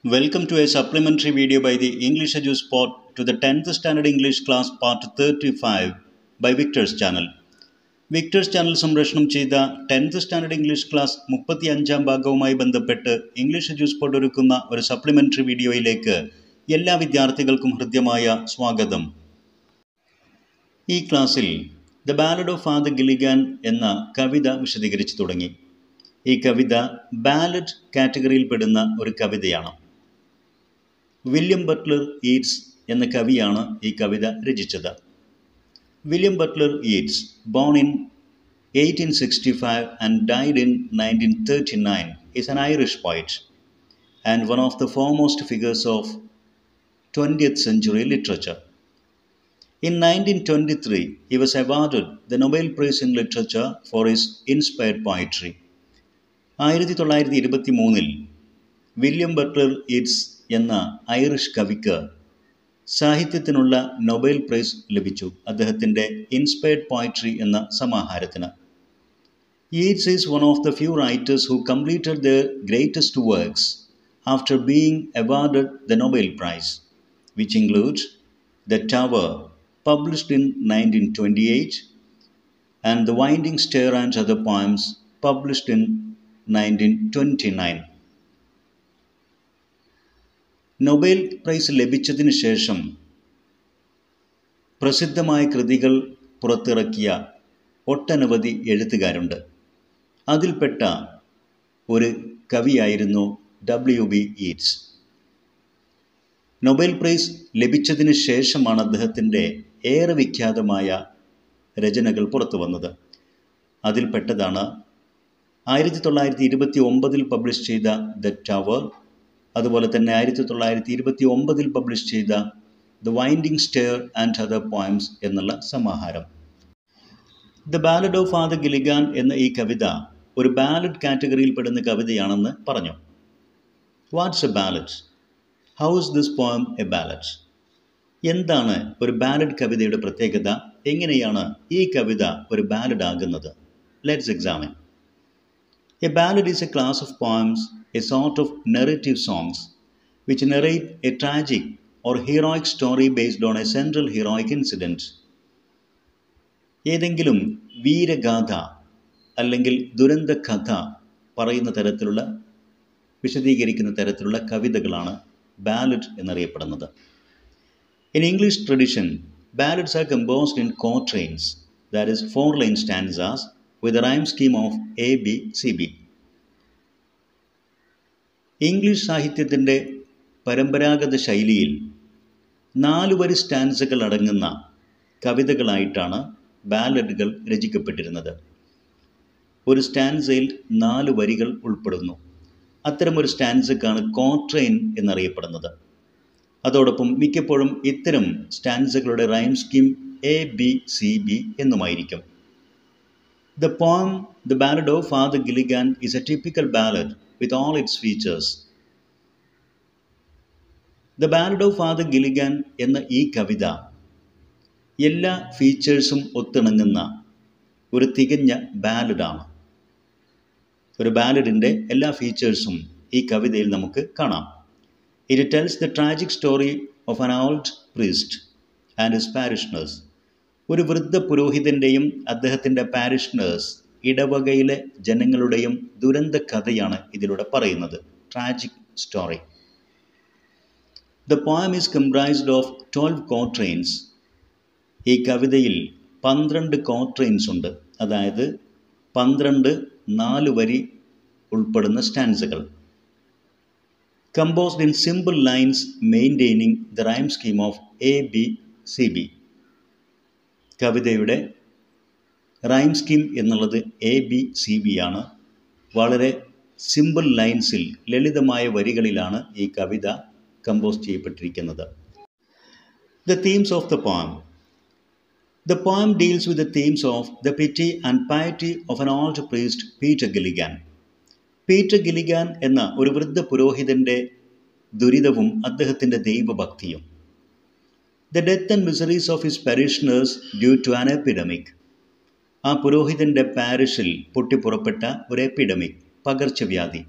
Welcome to a supplementary video by the English EduSpot to the 10th Standard English Class Part 35 by Victor's Channel. Victor's Channel സംപ്രേഷണം ചെയ്ത 10th Standard English Class 35-ാം ഭാഗവുമായി ബന്ധപ്പെട്ട് English EduSpot ഒരുക്കുന്ന ഒരു supplementary വീഡിയോയിലേക്ക് എല്ലാ വിദ്യാർത്ഥികൾക്കും ഹൃദ്യമായ സ്വാഗതം. ഈ ക്ലാസ്സിൽ ദ ബാലഡ് ഓഫ് ഫാദർ ഗില്ലിഗാൻ എന്ന കവിത വിശദീകരിച്ചു തുടങ്ങി. ഈ കവിത ബാലഡ് കാറ്റഗറിയിൽപ്പെടുന്ന ഒരു കവിതയാണ്. വില്യം ബട്ട്ലർ യീറ്റ്സ് എന്ന കവിയാണ് ഈ കവിത രചിച്ചത്. William Butler Yeats, born in 1865 and died in 1939, is an Irish poet and one of the foremost figures of 20th century literature. In 1923, he was awarded the Nobel Prize in Literature for his inspired poetry. 1923 William Butler Yeats എന്ന Irish കവിക്ക് സാഹിത്യത്തിനുള്ള Nobel prize ലഭിച്ചു, അദ്ദേഹത്തിൻ്റെ inspired poetry എന്ന സമാഹാരത്തിന്. Yeats is one of the few writers who completed their greatest works after being awarded the Nobel prize, which includes the Tower published in 1928 and The Winding Stair and Other Poems published in 1929. Nobel prize ലഭിച്ചതിന് ശേഷം പ്രസിദ്ധമായ കൃതികൾ പുറത്തിറക്കിയ ഒട്ടനവധി എഴുത്തുകാരുണ്ട്. അതിൽപ്പെട്ട ഒരു കവിയായിരുന്നു W.B. യീറ്റ്സ്. Nobel prize ലഭിച്ചതിന് ശേഷമാണ് അദ്ദേഹത്തിൻ്റെ ഏറെ വിഖ്യാതമായ രചനകൾ പുറത്തു വന്നത്. അതിൽപ്പെട്ടതാണ് 1929 പബ്ലിഷ് ചെയ്ത ദ ടവർ, അതുപോലെ തന്നെ 1929 പബ്ലിഷ് ചെയ്ത the winding stair and other poems എന്നുള്ള സമാഹാരം. ദ ബാലഡ് ഓഫ് ഫാദർ ഗില്ലിഗാൻ എന്ന ഈ കവിത ഒരു ബാലഡ് കാറ്റഗറിയിൽപ്പെടുന്ന കവിതയാണെന്ന് പറഞ്ഞു. What's a ballad? How is this poem A ballad? എന്താണ് ഒരു ബാലഡ് കവിതയുടെ പ്രത്യേകത? എങ്ങനെയാണ് ഈ കവിത ഒരു ബാലഡ് ആകുന്നത്? Let's examine. A ballad is a class of poems, a sort of narrative songs, which narrate a tragic or heroic story based on a central heroic incident. ഏതെങ്കിലും വീരഗാഥ അല്ലെങ്കിൽ ദുരന്ത കഥ പറയുന്ന തരത്തിലുള്ള, വിശദീകരിക്കുന്ന തരത്തിലുള്ള കവിതകളാണ് ബാലഡ് എന്നറിയപ്പെടുന്നത്. In English tradition, ballads are composed in quatrains, that is 4-line stanzas, with a rhyme scheme of A, B, C, B. English സാഹിത്യത്തിൻ്റെ പരമ്പരാഗത ശൈലിയിൽ 4 വരി സ്റ്റാൻസകൾ അടങ്ങുന്ന കവിതകളായിട്ടാണ് ബാലഡുകൾ രചിക്കപ്പെട്ടിരുന്നത്. ഒരു സ്റ്റാൻസയിൽ 4 വരികൾ ഉൾപ്പെടുന്നു. അത്തരമൊരു സ്റ്റാൻസക്കാണ് ക്വാട്രെയിൻ എന്നറിയപ്പെടുന്നത്. അതോടൊപ്പം മിക്കപ്പോഴും ഇത്തരം സ്റ്റാൻസകളുടെ rhyme scheme A, B, C, B എന്നുമായിരിക്കും. The poem The Ballad of Father Gilligan is a typical ballad with all its features. The Ballad of Father Gilligan എന്ന ഈ കവിത എല്ലാ ഫീച്ചേഴ്സും ഒത്തിണങ്ങുന്ന ഒരു തികഞ്ഞ ബാലഡാണ്. ഒരു ബാലഡിൻ്റെ എല്ലാ ഫീച്ചേഴ്സും ഈ കവിതയിൽ നമുക്ക് കാണാം. It tells the tragic story of an old priest and his parishioners. ഒരു വൃദ്ധ പുരോഹിതൻ്റെയും അദ്ദേഹത്തിൻ്റെ പാരിഷ്നേഴ്സ്, ഇടവകയിലെ ജനങ്ങളുടെയും ദുരന്ത കഥയാണ് ഇതിലൂടെ പറയുന്നത്. Tragic story. The poem is comprised of 12 quatrains. ഈ കവിതയിൽ 12 quatrains ഉണ്ട്, അതായത് 12 4 വരി ഉൾപ്പെടുന്ന സ്റ്റാൻസുകൾ. Composed in simple lines maintaining the rhyme scheme of A, B, C, B. കവിതയുടെ റൈം സ്കീം എന്നുള്ളത് A, B, C, B ആണ്. വളരെ സിമ്പിൾ ലൈൻസിൽ, ലളിതമായ വരികളിലാണ് ഈ കവിത compose ചെയ്യപ്പെട്ടിരിക്കുന്നത്. The themes of the poem. The poem deals with the themes of the pity and piety of an old priest, Peter Gilligan. Peter Gilligan എന്ന ഒരു വൃദ്ധ പുരോഹിതൻ്റെ ദുരിതവും അദ്ദേഹത്തിൻ്റെ ദൈവഭക്തിയും. The death and miseries of his parishioners due to an epidemic. ആ പുരോഹിതൻ്റെ പാരിഷിൽ പൊട്ടിപ്പുറപ്പെട്ട ഒരു എപ്പിഡമിക്, പകർച്ചവ്യാധി,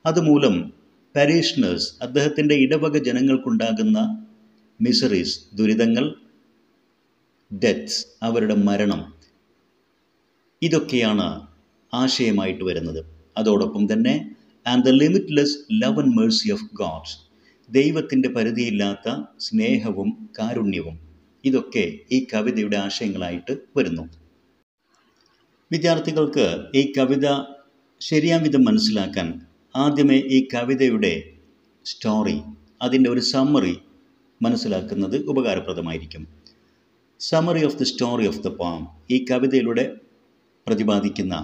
അതുമൂലം പാരീഷണേഴ്സ്, അദ്ദേഹത്തിൻ്റെ ഇടവക ജനങ്ങൾക്കുണ്ടാകുന്ന മിസറീസ്, ദുരിതങ്ങൾ, ഡെത്ത്സ്, അവരുടെ മരണം, ഇതൊക്കെയാണ് ആശയമായിട്ട് വരുന്നത്. അതോടൊപ്പം തന്നെ and the limitless love and Mercy of God, ദൈവത്തിൻ്റെ പരിധിയില്ലാത്ത സ്നേഹവും കാരുണ്യവും, ഇതൊക്കെ ഈ കവിതയുടെ ആശയങ്ങളായിട്ട് വരുന്നു. വിദ്യാർത്ഥികൾക്ക് ഈ കവിത ശരിയാം വിധം മനസ്സിലാക്കാൻ ആദ്യമേ ഈ കവിതയുടെ സ്റ്റോറി, അതിൻ്റെ ഒരു സമ്മറി മനസ്സിലാക്കുന്നത് ഉപകാരപ്രദമായിരിക്കും. Summary of the story of the poem, ഈ കവിതയിലൂടെ പ്രതിപാദിക്കുന്ന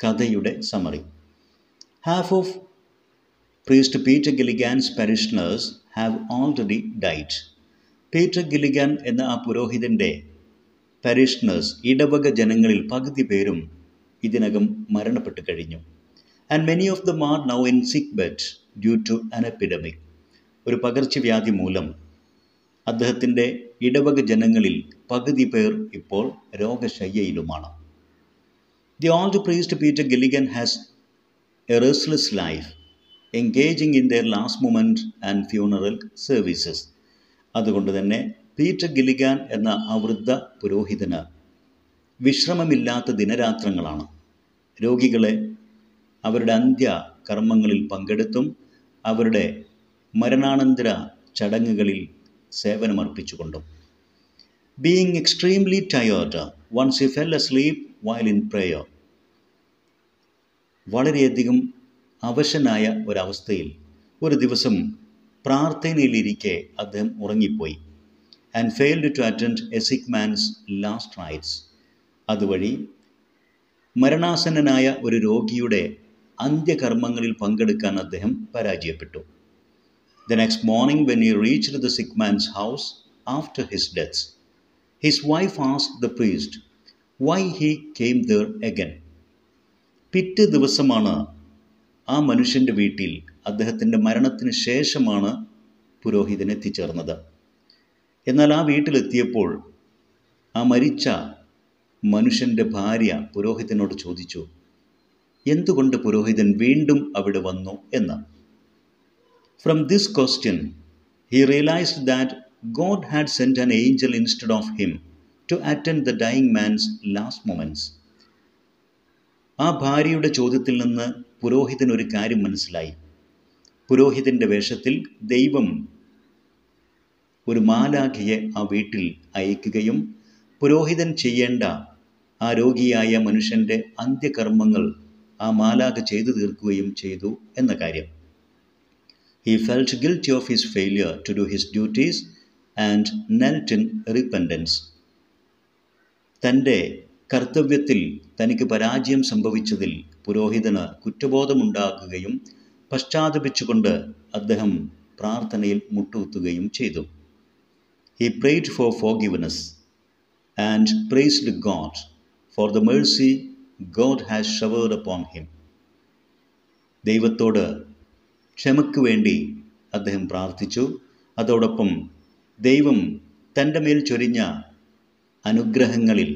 കഥയുടെ summary. Half of priest Peter Gilligan's parishioners have already died. Peter Gilligan എന്ന ആ പുരോഹിതൻ്റെ പാരിഷണേഴ്സ്, ഇടവക ജനങ്ങളിൽ പകുതി പേരും ഇതിനകം മരണപ്പെട്ടു കഴിഞ്ഞു. And many of them are now in sick bed due to an epidemic. ഒരു പകർച്ചവ്യാധി മൂലം അദ്ദേഹത്തിൻ്റെ ഇടവക ജനങ്ങളിൽ പകുതി പേർ ഇപ്പോൾ രോഗശയ്യയിലുമാണ്. The old priest Peter Gilligan has a restless life, engaging in their last moment and funeral services. അതുകൊണ്ട് തന്നെ പീറ്റർ ഗില്ലിഗാൻ എന്ന ആ വൃദ്ധ പുരോഹിതന് വിശ്രമമില്ലാത്ത ദിനരാത്രങ്ങളാണ്. രോഗികളെ അവരുടെ അന്ത്യ കർമ്മങ്ങളിൽ പങ്കെടുത്തും അവരുടെ മരണാനന്തര ചടങ്ങുകളിൽ സേവനമർപ്പിച്ചുകൊണ്ടും. Being extremely tired once he fell asleep while in prayer, വളരെയധികം അവശനായ ഒരവസ്ഥയിൽ ഒരു ദിവസം പ്രാർത്ഥനയിലിരിക്കെ അദ്ദേഹം ഉറങ്ങിപ്പോയി. And failed to attend a sick man's last rites, അതുവഴി മരണാസന്നനായ ഒരു രോഗിയുടെ അന്ത്യകർമ്മങ്ങളിൽ പങ്കെടുക്കാൻ അദ്ദേഹം പരാജയപ്പെട്ടു. The next morning when he reached the sick man's house after his death, his wife asked the priest why he came there again. പിറ്റേ ദിവസമാണ് ആ മനുഷ്യൻ്റെ വീട്ടിൽ അദ്ദേഹത്തിൻ്റെ മരണത്തിന് ശേഷമാണ് പുരോഹിതൻ എത്തിച്ചേർന്നത്. എന്നാൽ ആ വീട്ടിലെത്തിയപ്പോൾ ആ മരിച്ച മനുഷ്യൻ്റെ ഭാര്യ പുരോഹിതനോട് ചോദിച്ചു, എന്തുകൊണ്ട് പുരോഹിതൻ വീണ്ടും അവിടെ വന്നു എന്ന്. From this question he realised that God had sent an angel instead of him to attend the dying man's last moments. ആ ഭാര്യയുടെ ചോദ്യത്തിൽ നിന്ന് പുരോഹിതൻ ഒരു കാര്യം മനസ്സിലായി. പുരോഹിതൻ്റെ വേഷത്തിൽ ദൈവം ഒരു മാലാഖയെ ആ വീട്ടിൽ അയക്കുകയും പുരോഹിതൻ ചെയ്യേണ്ട ആ രോഗിയായ മനുഷ്യൻ്റെ അന്ത്യകർമ്മങ്ങൾ ആ മാലാഖ ചെയ്തു തീർക്കുകയും ചെയ്തു എന്ന കാര്യം. He felt guilty of his failure to do his duties and knelt in repentance. തൻ്റെ കർത്തവ്യത്തിൽ തനിക്ക് പരാജയം സംഭവിച്ചതിൽ പുരോഹിതന് കുറ്റബോധമുണ്ടാക്കുകയും പശ്ചാത്തപിച്ചുകൊണ്ട് അദ്ദേഹം പ്രാർത്ഥനയിൽ മുട്ടുകുത്തുകയും ചെയ്തു. He prayed for forgiveness and praised God for the mercy God has showered upon him. ദൈവത്തോട് ക്ഷമയ്ക്ക് വേണ്ടി അദ്ദേഹം പ്രാർത്ഥിച്ചു. അതോടൊപ്പം ദൈവം തൻ്റെ മേൽ ചൊരിഞ്ഞ അനുഗ്രഹങ്ങളിൽ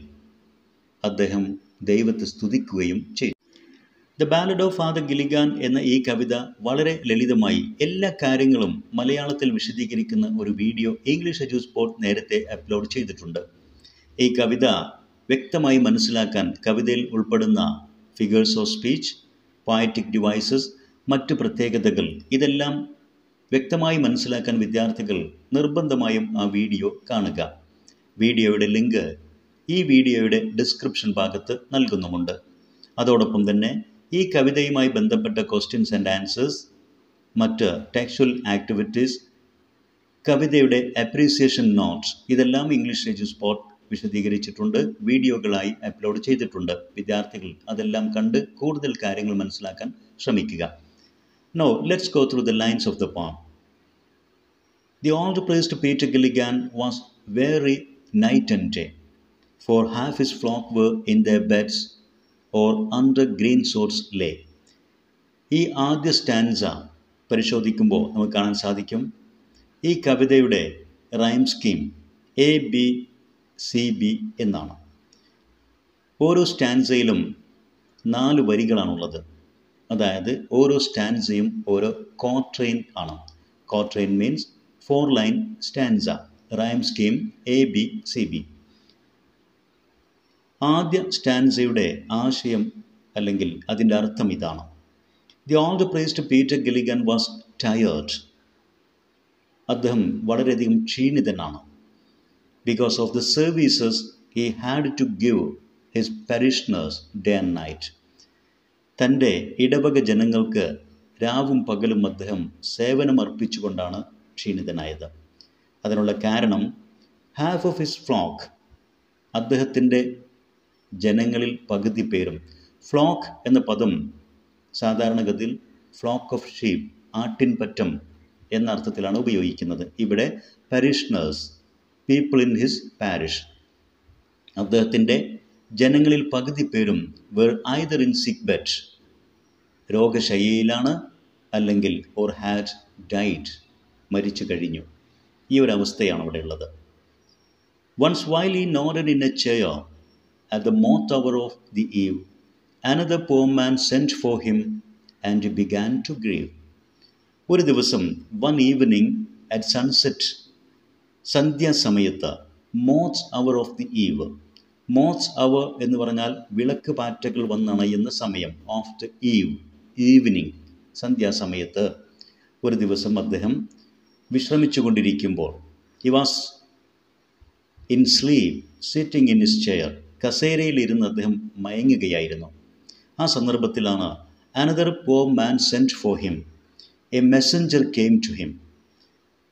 അദ്ദേഹം ദൈവത്തെ സ്തുതിക്കുകയും ചെയ്തു. ദ ബാലഡ് ഓഫ് ഫാദർ ഗില്ലിഗാൻ എന്ന ഈ കവിത വളരെ ലളിതമായി എല്ലാ കാര്യങ്ങളും മലയാളത്തിൽ വിശദീകരിക്കുന്ന ഒരു വീഡിയോ ഇംഗ്ലീഷ് എഡ്യൂസ്പോർട്ട് നേരത്തെ അപ്ലോഡ് ചെയ്തിട്ടുണ്ട്. ഈ കവിത വ്യക്തമായി മനസ്സിലാക്കാൻ കവിതയിൽ ഉൾപ്പെടുന്ന figures of speech, poetic devices, മറ്റ് പ്രത്യേകതകൾ, ഇതെല്ലാം വ്യക്തമായി മനസ്സിലാക്കാൻ വിദ്യാർത്ഥികൾ നിർബന്ധമായും ആ വീഡിയോ കാണുക. വീഡിയോയുടെ ലിങ്ക് ഈ വീഡിയോയുടെ ഡിസ്ക്രിപ്ഷൻ ഭാഗത്ത് നൽകുന്നുമുണ്ട്. അതോടൊപ്പം തന്നെ ഈ കവിതയുമായി ബന്ധപ്പെട്ട ക്വസ്റ്റ്യൻസ് ആൻഡ് ആൻസേഴ്സ്, മറ്റ് ടെക്സ്ച്വൽ ആക്ടിവിറ്റീസ്, കവിതയുടെ അപ്രീസിയേഷൻ നോട്ട്സ്, ഇതെല്ലാം ഇംഗ്ലീഷ് എഡ്യൂസ്പോർട്ട് വിശദീകരിച്ചിട്ടുണ്ട്, വീഡിയോകളായി അപ്ലോഡ് ചെയ്തിട്ടുണ്ട്. വിദ്യാർത്ഥികൾ അതെല്ലാം കണ്ട് കൂടുതൽ കാര്യങ്ങൾ മനസ്സിലാക്കാൻ ശ്രമിക്കുക. Now let's go through the lines of the poem. The old priest Peter Gilligan was weary night and day, for half his flock were in their beds or under greenswords lay. ഈ ആദ്യ stanza പരിശോധിക്കുമ്പോൾ നമുക്ക് കാണാൻ സാധിക്കും, ഈ കവിതയുടെ rhyme scheme ABCB എന്നാണ്. ഓരോ സ്റ്റാൻസയിലും 4 വരികളാണുള്ളത്. അതായത് ഓരോ സ്റ്റാൻസയും ഓരോ ക്വാട്രെയിൻ ആണ്. Quatrain means 4 line stanza. Rhyme scheme ABCB. ആദ്യ സ്റ്റാൻസയുടെ ആശയം അല്ലെങ്കിൽ അതിൻ്റെ അർത്ഥം ഇതാണ്. The old priest Peter Gilligan was tired. അദ്ദേഹം വളരെയധികം ക്ഷീണിതനാണ്. Because of the services he had to give his parishioners day and night. തൻ്റെ ഇടവക ജനങ്ങൾക്ക് രാവും പകലും അദ്ദേഹം സേവനമർപ്പിച്ചുകൊണ്ടാണ് ക്ഷീണിതനായത്. അതിനുള്ള കാരണം ഹാഫ് ഓഫ് ഹിസ് ഫ്ലോക്ക്, അദ്ദേഹത്തിൻ്റെ ജനങ്ങളിൽ പകുതി പേരും. ഫ്ലോക്ക് എന്ന പദം സാധാരണഗതിയിൽ ഫ്ലോക്ക് ഓഫ് ഷീപ്പ്, ആട്ടിൻപറ്റം എന്ന അർത്ഥത്തിലാണ് ഉപയോഗിക്കുന്നത്. ഇവിടെ പാരിഷണേഴ്സ്, പീപ്പിൾ ഇൻ ഹിസ് പാരിഷ്. അദ്ദേഹത്തിൻ്റെ ജനങ്ങളിൽ പകുതി പേരും were either in sick bed, രോഗശയ്യയിലാണ്, അല്ലെങ്കിൽ ഓർ ഹാഡ് ഡൈഡ്, മരിച്ചു കഴിഞ്ഞു. ഈ ഒരു അവസ്ഥയാണ് അവിടെ ഉള്ളത്. Once while he nodded in a chair at the moth hour of the eve, another poor man sent for him and he began to grieve. ഒരു ദിവസം one evening at sunset, സന്ധ്യാസമയത്ത്, moth hour of the eve. Moth hour എന്ന് പറഞ്ഞാൽ വിളക്ക് പാറ്റകൾ വന്നണയുന്ന സമയം. Of the eve, evening, സന്ധ്യാസമയത്ത് ഒരു ദിവസം അദ്ദേഹം വിശ്രമിച്ചു കൊണ്ടിരിക്കുമ്പോൾ, he was in sleep sitting in his chair, കസേരയിലിരുന്ന് അദ്ദേഹം മയങ്ങുകയായിരുന്നു. ആ സന്ദർഭത്തിലാണ് another poor man sent for him, a messenger came to him.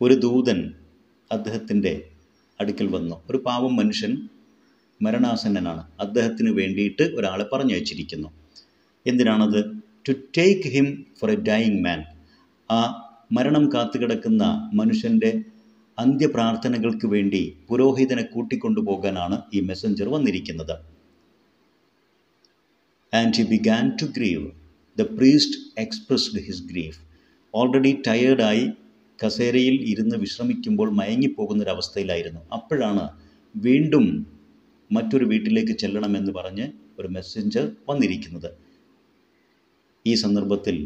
ഒരു ദൂതൻ അദ്ദേഹത്തിൻ്റെ അടുക്കൽ വന്നു. ഒരു പാവം മനുഷ്യൻ മരണാസന്നനാണ്. അദ്ദേഹത്തിന് വേണ്ടിയിട്ട് ഒരാളെ പറഞ്ഞയച്ചിരിക്കുന്നു. എന്തിനാണത്? To take him for a dying man. ആ മരണം കാത്തുകിടക്കുന്ന മനുഷ്യൻ്റെ അന്ത്യപ്രാർത്ഥനകൾക്ക് വേണ്ടി പുരോഹിതനെ കൂട്ടിക്കൊണ്ടുപോകാനാണ് ഈ മെസ്സഞ്ചർ വന്നിരിക്കുന്നത്. And he began to grieve. The priest expressed his grief. Already ടയേർഡായി കസേരയിൽ ഇരുന്ന് വിശ്രമിക്കുമ്പോൾ മയങ്ങിപ്പോകുന്നൊരവസ്ഥയിലായിരുന്നു. അപ്പോഴാണ് വീണ്ടും മറ്റൊരു വീട്ടിലേക്ക് ചെല്ലണമെന്ന് പറഞ്ഞ് ഒരു മെസ്സഞ്ചർ വന്നിരിക്കുന്നത്. ഈ സന്ദർഭത്തിൽ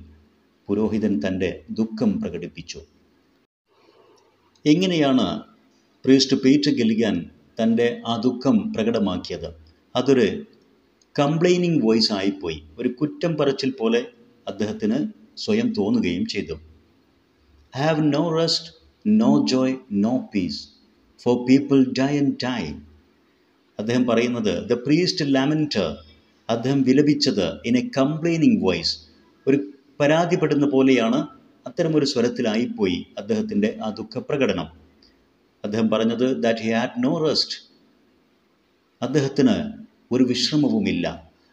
പുരോഹിതൻ തൻ്റെ ദുഃഖം പ്രകടിപ്പിച്ചു. എങ്ങനെയാണ് പ്രീസ്റ്റ് പീറ്റർ ഗില്ലിഗൻ തൻ്റെ ആ ദുഃഖം പ്രകടമാക്കിയത്? അതൊരു കംപ്ലൈനിങ് വോയിസ് ആയിപ്പോയി. ഒരു കുറ്റം പറച്ചിൽ പോലെ അദ്ദേഹത്തിന് സ്വയം തോന്നുകയും ചെയ്തു. Have no rest, no joy, no peace, for people die and die. അദ്ദേഹം പറയുന്നത് ദ പ്രീസ്റ്റ് ലാമെൻറ്റർ, അദ്ദേഹം വിലപിച്ചത് ഇൻ എ കംപ്ലൈനിങ് വോയിസ്, ഒരു പരാതിപ്പെടുന്ന പോലെയാണ്. അത്തരമൊരു സ്വരത്തിലായിപ്പോയി അദ്ദേഹത്തിൻ്റെ ആ ദുഃഖപ്രകടനം. അദ്ദേഹം പറഞ്ഞത് that he had no rest, അദ്ദേഹത്തിന് ഒരു വിശ്രമവുമില്ല.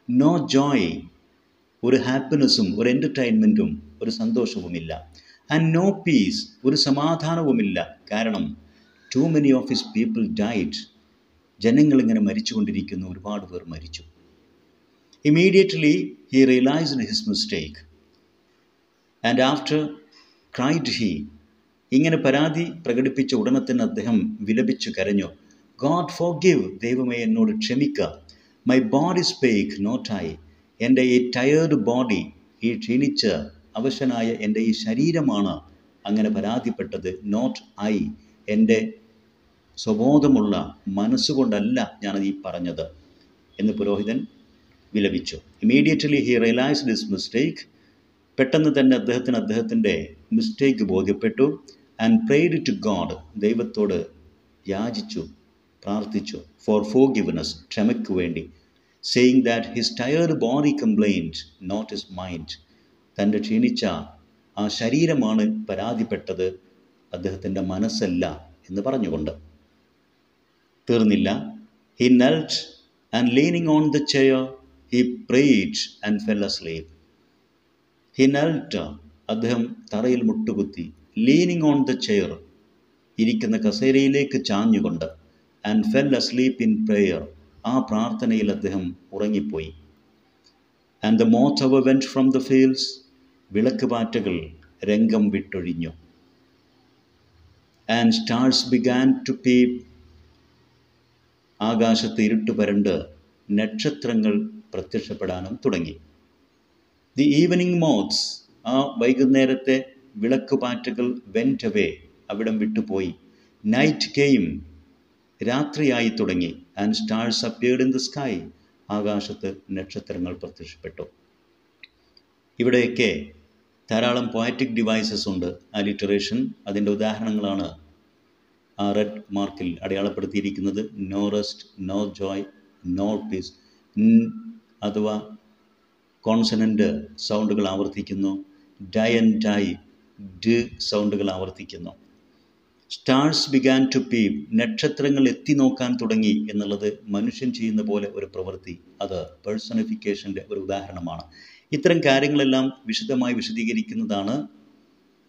നോ ജോയ്, ഒരു ഹാപ്പിനെസ്സും ഒരു എൻ്റർടൈൻമെൻറ്റും ഒരു സന്തോഷവുമില്ല. ആൻഡ് നോ പീസ്, ഒരു സമാധാനവുമില്ല. കാരണം too many of his people died, ജനങ്ങളിങ്ങനെ മരിച്ചുകൊണ്ടിരിക്കുന്നു, ഒരുപാട് പേർ മരിച്ചു. Immediately he realised his mistake and after cried he. ഇങ്ങനെ പരാതി പ്രകടിപ്പിച്ച ഉടനെ തന്നെ അദ്ദേഹം വിലപിച്ചു കരഞ്ഞു. ഗോഡ് ഫോർഗിവ്, ദൈവമേ എന്നോട് ക്ഷമിക്കുക. My body spake not I, എൻ്റെ ഈ ടയേർഡ് ബോഡി, ഈ ക്ഷീണിച്ച് അവശനായ എൻ്റെ ഈ ശരീരമാണ് അങ്ങനെ പരാതിപ്പെട്ടത്. നോട്ട് ഐ, എൻ്റെ സ്വബോധമുള്ള മനസ്സുകൊണ്ടല്ല ഞാനത് ഈ പറഞ്ഞത് എന്ന് പുരോഹിതൻ വിലപിച്ചു. Immediately he realised his mistake. പെട്ടെന്ന് തന്നെ അദ്ദേഹത്തിൻ്റെ മിസ്റ്റേക്ക് ബോധ്യപ്പെട്ടു. ആൻഡ് പ്രേയ്ഡ് ടു ഗോഡ്, ദൈവത്തോട് യാചിച്ചു, പ്രാർത്ഥിച്ചു. ഫോർ ഫോർഗിവ്നെസ്, ക്ഷമയ്ക്ക് വേണ്ടി. Saying that his tired body complaint, not his mind, തൻ്റെ ക്ഷീണിച്ച ആ ശരീരമാണ് പരാതിപ്പെട്ടത്, അദ്ദേഹത്തിൻ്റെ മനസ്സല്ല എന്ന് പറഞ്ഞുകൊണ്ട്. തീർന്നില്ല. He knelt and leaning on the chair he prayed and fell asleep. He knelt, അദ്ദേഹം തറയിൽ മുട്ടുകുത്തി. ലീനിങ് ഓൺ ദ ചെയർ, ഇരിക്കുന്ന കസേരയിലേക്ക് ചാഞ്ഞുകൊണ്ട്. And fell asleep in prayer, ആ പ്രാർത്ഥനയിൽ അദ്ദേഹം ഉറങ്ങിപ്പോയി. And the moth hour went from the fields, വിളക്ക് പാറ്റകൾ രംഗം വിട്ടൊഴിഞ്ഞു. And stars began to peep, ആകാശത്ത് ഇരുട്ട് പരണ്ട് നക്ഷത്രങ്ങൾ പ്രത്യക്ഷപ്പെടാനും തുടങ്ങി. ദി ഈവനിങ് മോത്ത്സ്, ആ വൈകുന്നേരത്തെ വിളക്കുപാറ്റകൾ വെൻറ്റ് അവേ, അവിടം വിട്ടുപോയി. നൈറ്റ് കെയിം, രാത്രിയായി തുടങ്ങി. And stars appeared in the sky, ആകാശത്ത് നക്ഷത്രങ്ങൾ പ്രത്യക്ഷപ്പെട്ടു. ഇവിടെയൊക്കെ ധാരാളം പോയറ്റിക് ഡിവൈസസ് ഉണ്ട്. അലിറ്ററേഷൻ, അതിൻ്റെ ഉദാഹരണങ്ങളാണ് ആ റെഡ് മാർക്കിൽ അടയാളപ്പെടുത്തിയിരിക്കുന്നത്. No rest, no joy, no peace. അഥവാ കോൺസണൻ്റ് സൗണ്ടുകൾ ആവർത്തിക്കുന്നു. ഡൈ ആൻഡ് ഡൈ, ഡ് സൗണ്ടുകൾ ആവർത്തിക്കുന്നു. സ്റ്റാർസ് ബിഗാൻ ടു പീപ്, നക്ഷത്രങ്ങൾ എത്തി നോക്കാൻ തുടങ്ങി എന്നുള്ളത് മനുഷ്യൻ ചെയ്യുന്ന പോലെ ഒരു പ്രവൃത്തി. അത് പേഴ്സണിഫിക്കേഷൻ്റെ ഒരു ഉദാഹരണമാണ്. ഇത്തരം കാര്യങ്ങളെല്ലാം വിശദമായി വിശദീകരിക്കുന്നതാണ്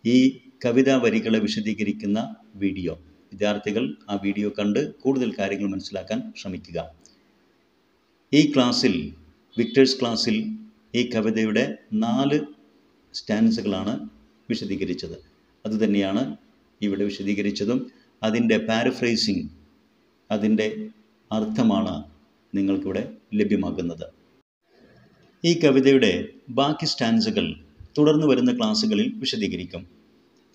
ഈ കവിതാ വരികളെ വിശദീകരിക്കുന്ന വീഡിയോ. വിദ്യാർത്ഥികൾ ആ വീഡിയോ കണ്ട് കൂടുതൽ കാര്യങ്ങൾ മനസ്സിലാക്കാൻ ശ്രമിക്കുക. ഈ ക്ലാസ്സിൽ, വിക്ടേഴ്സ് ക്ലാസ്സിൽ, ഈ കവിതയുടെ 4 സ്റ്റാൻസുകളാണ് വിശദീകരിച്ചത്. അതുതന്നെയാണ് ഇവിടെ വിശദീകരിച്ചതും. അതിൻ്റെ പാരഫ്രേസിങ്, അതിൻ്റെ അർത്ഥമാണ് നിങ്ങൾക്കിവിടെ ലഭ്യമാകുന്നത്. ഈ കവിതയുടെ ബാക്കി സ്റ്റാൻസുകൾ തുടർന്ന് വരുന്ന ക്ലാസ്സുകളിൽ വിശദീകരിക്കും.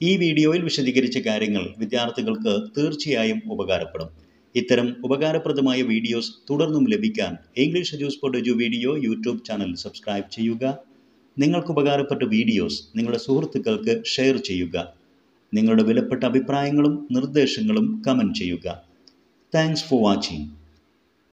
ഈ വീഡിയോയിൽ വിശദീകരിച്ച കാര്യങ്ങൾ വിദ്യാർത്ഥികൾക്ക് തീർച്ചയായും ഉപകാരപ്പെടും. ഇത്തരം ഉപകാരപ്രദമായ വീഡിയോസ് തുടർന്നും ലഭിക്കാൻ English edus for edu video YouTube channel subscribe ചെയ്യുക. നിങ്ങൾക്ക് ഉപകാരപ്പെട്ട വീഡിയോസ് നിങ്ങളുടെ സുഹൃത്തുക്കൾക്ക് ഷെയർ ചെയ്യുക. നിങ്ങളുടെ വിലപ്പെട്ട അഭിപ്രായങ്ങളും നിർദ്ദേശങ്ങളും കമൻറ്റ് ചെയ്യുക. Thanks for watching.